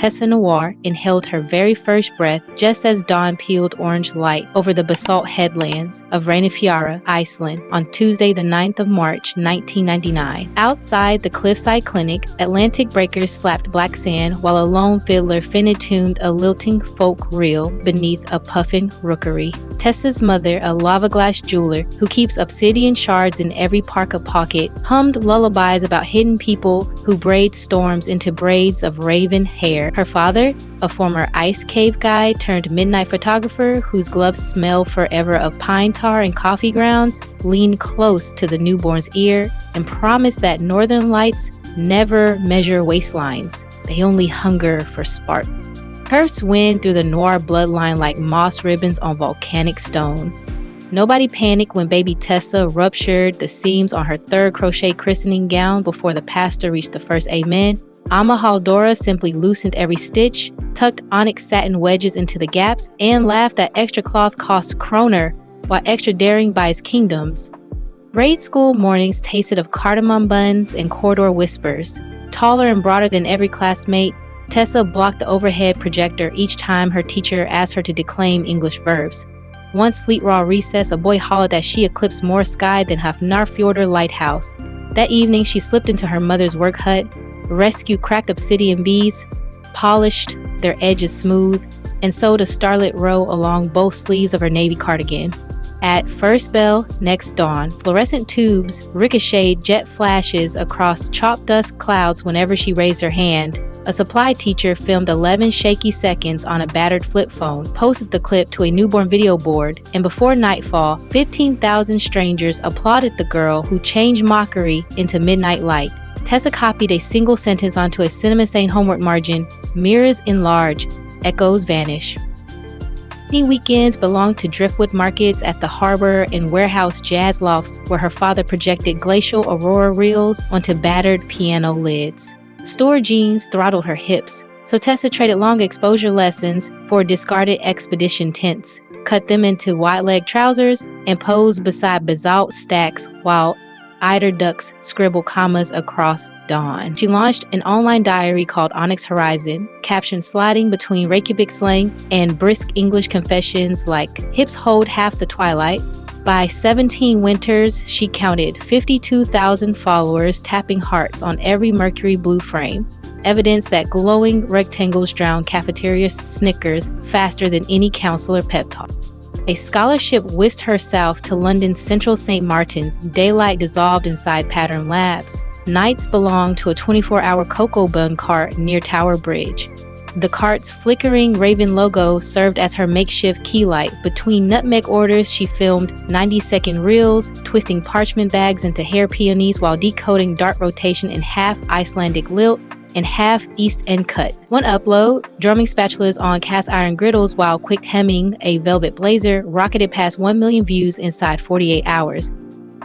Tessa Noir inhaled her very first breath just as dawn peeled orange light over the basalt headlands of Reynifjara, Iceland, on Tuesday the 9th of March, 1999. Outside the Cliffside Clinic, Atlantic breakers slapped black sand while a lone fiddler finny-tuned a lilting folk reel beneath a puffin rookery. Tessa's mother, a lava-glass jeweler who keeps obsidian shards in every parka pocket, hummed lullabies about hidden people who braid storms into braids of raven hair. Her father, a former ice cave guide turned midnight photographer whose gloves smell forever of pine tar and coffee grounds, leaned close to the newborn's ear and promised that northern lights never measure waistlines. They only hunger for spark. Curves wind through the Noir bloodline like moss ribbons on volcanic stone. Nobody panicked when baby Tessa ruptured the seams on her third crochet christening gown before the pastor reached the first amen. Ama Haldora simply loosened every stitch, tucked onyx satin wedges into the gaps, and laughed that extra cloth cost kroner, while extra daring buys kingdoms. Grade school mornings tasted of cardamom buns and corridor whispers. Taller and broader than every classmate, Tessa blocked the overhead projector each time her teacher asked her to declaim English verbs. One sleet raw recess, a boy hollered that she eclipsed more sky than Hafnarfjordur lighthouse. That evening, she slipped into her mother's work hut, rescued cracked obsidian beads, polished their edges smooth, and sewed a starlit row along both sleeves of her navy cardigan. At first bell, next dawn, fluorescent tubes ricocheted jet flashes across chalk dust clouds whenever she raised her hand. A supply teacher filmed 11 shaky seconds on a battered flip phone, posted the clip to a newborn video board, and before nightfall, 15,000 strangers applauded the girl who changed mockery into midnight light. Tessa copied a single sentence onto a cinema stain homework margin: mirrors enlarge, echoes vanish. Many weekends belonged to driftwood markets at the harbor and warehouse jazz lofts where her father projected glacial aurora reels onto battered piano lids. Store jeans throttled her hips, so Tessa traded long exposure lessons for discarded expedition tents, cut them into wide-leg trousers, and posed beside basalt stacks while eider ducks scribbled commas across dawn. She launched an online diary called Onyx Horizon, captioned sliding between Reykjavik slang and brisk English confessions like hips hold half the twilight. By 17 winters, she counted 52,000 followers tapping hearts on every mercury blue frame, evidence that glowing rectangles drown cafeteria Snickers faster than any counselor pep talk. A scholarship whisked her south to London's Central St. Martin's, daylight dissolved inside Pattern Labs. Nights belonged to a 24-hour cocoa bun cart near Tower Bridge. The cart's flickering Raven logo served as her makeshift key light. Between nutmeg orders, she filmed 90-second reels, twisting parchment bags into hair peonies while decoding dart rotation in half Icelandic lilt and half East End cut. One upload, drumming spatulas on cast iron griddles while quick hemming a velvet blazer, rocketed past 1 million views inside 48 hours.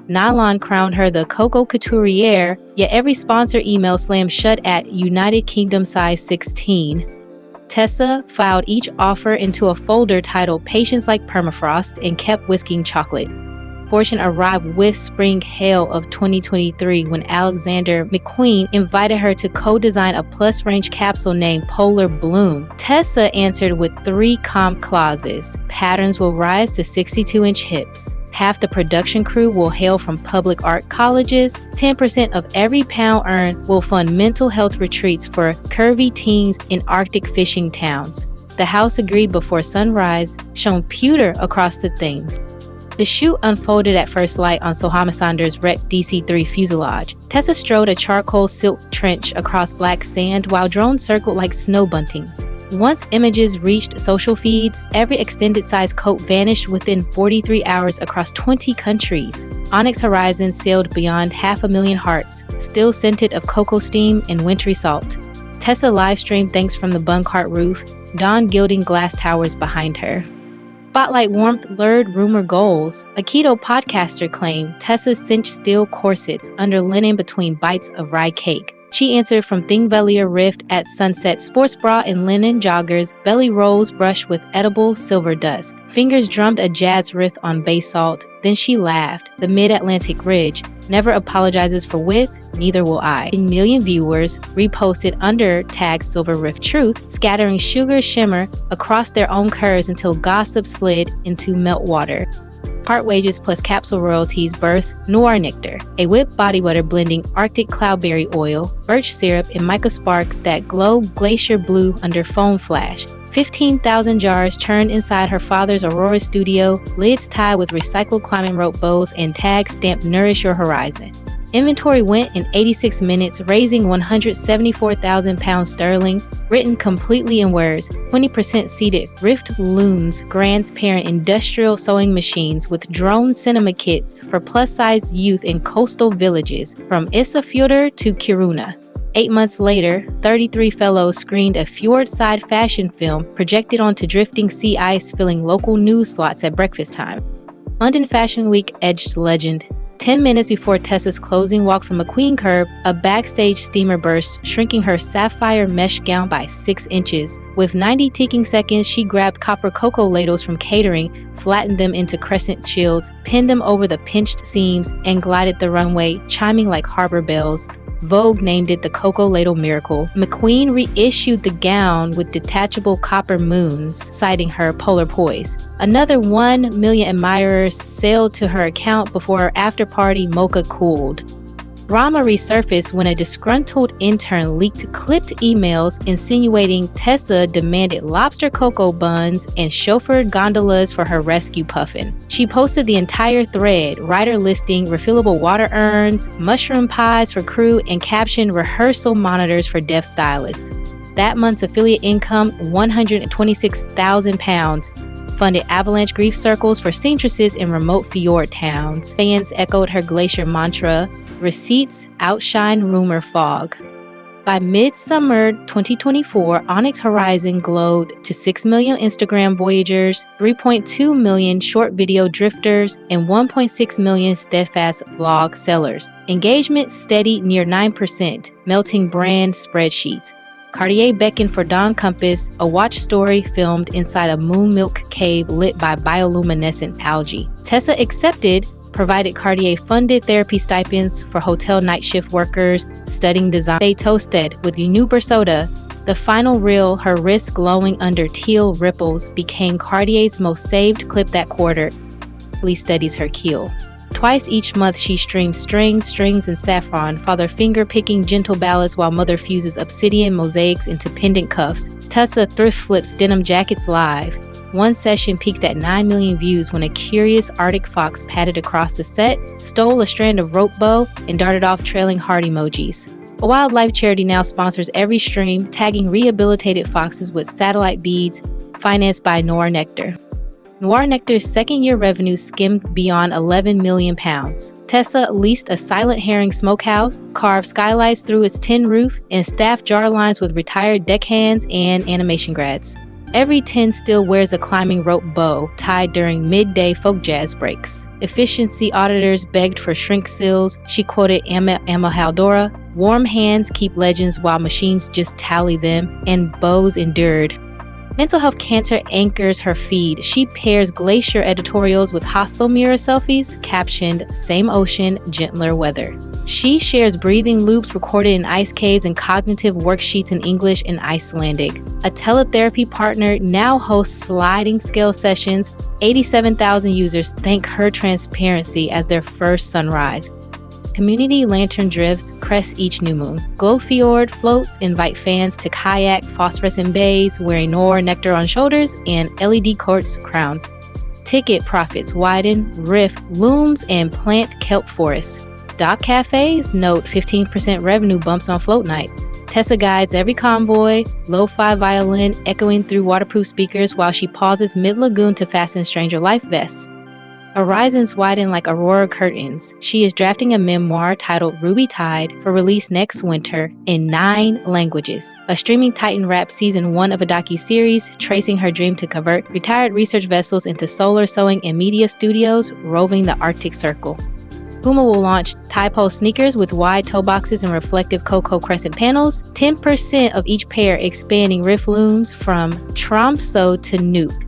Nylon crowned her the Coco Couturière, yet every sponsor email slammed shut at United Kingdom size 16. Tessa filed each offer into a folder titled Patience Like Permafrost and kept whisking chocolate. Fortune arrived with spring hail of 2023 when Alexander McQueen invited her to co-design a plus-range capsule named Polar Bloom. Tessa answered with 3 comp clauses. Patterns will rise to 62-inch hips. Half the production crew will hail from public art colleges. 10% of every pound earned will fund mental health retreats for curvy teens in Arctic fishing towns. The house agreed before sunrise, shone pewter across the things. The shoot unfolded at first light on Sohama Sander's Rec DC-3 fuselage. Tessa strode a charcoal silk trench across black sand while drones circled like snow buntings. Once images reached social feeds, every extended-size coat vanished within 43 hours across 20 countries. Onyx Horizon sailed beyond 500,000 hearts, still scented of cocoa steam and wintry salt. Tessa livestreamed thanks from the bun cart roof, dawn gilding glass towers behind her. Spotlight warmth lured rumor goals. A keto podcaster claimed Tessa cinched steel corsets under linen between bites of rye cake. She answered from Thingvellir Rift at sunset, sports bra and linen joggers, belly rolls brushed with edible silver dust. Fingers drummed a jazz riff on basalt. Then she laughed. The Mid-Atlantic Ridge never apologizes for width, neither will I. A million viewers reposted under tag Silver Riff Truth, scattering sugar shimmer across their own curves until gossip slid into meltwater. Part wages plus capsule royalties birth Noir Nectar, a whipped body butter blending Arctic cloudberry oil, birch syrup, and mica sparks that glow glacier blue under foam flash. 15,000 jars churned inside her father's Aurora studio, lids tied with recycled climbing rope bows and tags stamped Nourish Your Horizon. Inventory went in 86 minutes, raising £174,000 sterling, written completely in words, 20% seated Rift Looms, Grand's parent industrial sewing machines with drone cinema kits for plus-size youth in coastal villages, from Isafjordur to Kiruna. 8 months later, 33 fellows screened a fjord-side fashion film projected onto drifting sea ice, filling local news slots at breakfast time. London Fashion Week edged legend. 10 minutes before Tessa's closing walk from McQueen Curb, a backstage steamer burst, shrinking her sapphire mesh gown by 6 inches. With 90 ticking seconds, she grabbed copper cocoa ladles from catering, flattened them into crescent shields, pinned them over the pinched seams, and glided the runway, chiming like harbor bells. Vogue named it the Cocoa Ladle Miracle. McQueen reissued the gown with detachable copper moons, citing her polar poise. Another 1 million admirers sailed to her account before her after-party mocha cooled. Drama resurfaced when a disgruntled intern leaked clipped emails insinuating Tessa demanded lobster cocoa buns and chauffeured gondolas for her rescue puffin. She posted the entire thread, writer listing refillable water urns, mushroom pies for crew, and captioned rehearsal monitors for deaf stylists. That month's affiliate income, £126,000, funded avalanche grief circles for seamstresses in remote fjord towns. Fans echoed her glacier mantra, receipts outshine rumor fog. By mid-summer 2024, Onyx Horizon glowed to 6 million Instagram voyagers, 3.2 million short video drifters, and 1.6 million steadfast blog sellers. Engagement steadied near 9%, melting brand spreadsheets. Cartier beckoned for Dawn Compass, a watch story filmed inside a moon milk cave lit by bioluminescent algae. Tessa accepted, provided Cartier funded therapy stipends for hotel night shift workers studying design. They toasted with Unuber soda. The final reel, her wrist glowing under teal ripples, became Cartier's most saved clip that quarter. Lee studies her keel. Twice each month she streams strings, and saffron, father finger-picking gentle ballads while mother fuses obsidian mosaics into pendant cuffs. Tessa thrift flips denim jackets live. One session peaked at 9 million views when a curious Arctic fox padded across the set, stole a strand of rope bow, and darted off trailing heart emojis. A wildlife charity now sponsors every stream, tagging rehabilitated foxes with satellite beads, financed by Noir Nectar. Noir Nectar's second-year revenue skimmed beyond £11 million. Tessa leased a silent herring smokehouse, carved skylights through its tin roof, and staffed jar lines with retired deckhands and animation grads. Every 10 still wears a climbing rope bow tied during midday folk jazz breaks. Efficiency auditors begged for shrink seals. She quoted Amma Haldora, "Warm hands keep legends while machines just tally them," and bows endured. Mental health cancer anchors her feed. She pairs glacier editorials with hostile mirror selfies, captioned "Same ocean, gentler weather." She shares breathing loops recorded in ice caves and cognitive worksheets in English and Icelandic. A teletherapy partner now hosts sliding scale sessions. 87,000 users thank her transparency as their first sunrise. Community lantern drifts crest each new moon. Glow Fjord floats invite fans to kayak phosphorescent bays wearing Noir Nectar on shoulders and LED quartz crowns. Ticket profits widen, rift looms, and plant kelp forests. Dock cafes note 15% revenue bumps on float nights. Tessa guides every convoy, lo-fi violin echoing through waterproof speakers while she pauses mid-lagoon to fasten Stranger Life vests. Horizons widen like aurora curtains. She is drafting a memoir titled Ruby Tide for release next winter in 9 languages. A streaming Titan wraps season 1 of a docuseries tracing her dream to convert retired research vessels into solar sewing and media studios roving the Arctic Circle. Puma will launch tie-pole sneakers with wide toe boxes and reflective cocoa crescent panels, 10% of each pair expanding rift looms from Tromso to Nuuk.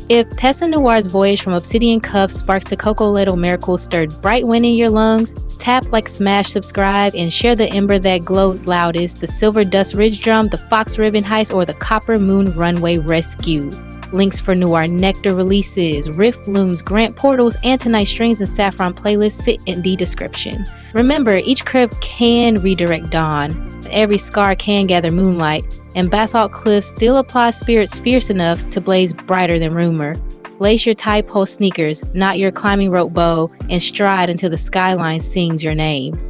If Tessa Noir's voyage from Obsidian Cuff sparks to Cocoa Ladle Miracle stirred bright wind in your lungs, tap like smash subscribe and share the ember that glowed loudest, the Silver Dust Ridge Drum, the Fox Ribbon Heist, or the Copper Moon Runway Rescue. Links for Noir Nectar releases, Rift Looms, Grant Portals, Antonite Strings, and Saffron playlists sit in the description. Remember, each crib can redirect dawn, every scar can gather moonlight, and Basalt Cliffs still apply spirits fierce enough to blaze brighter than rumor. Lace your tie pole sneakers, knot your climbing rope bow, and stride until the skyline sings your name.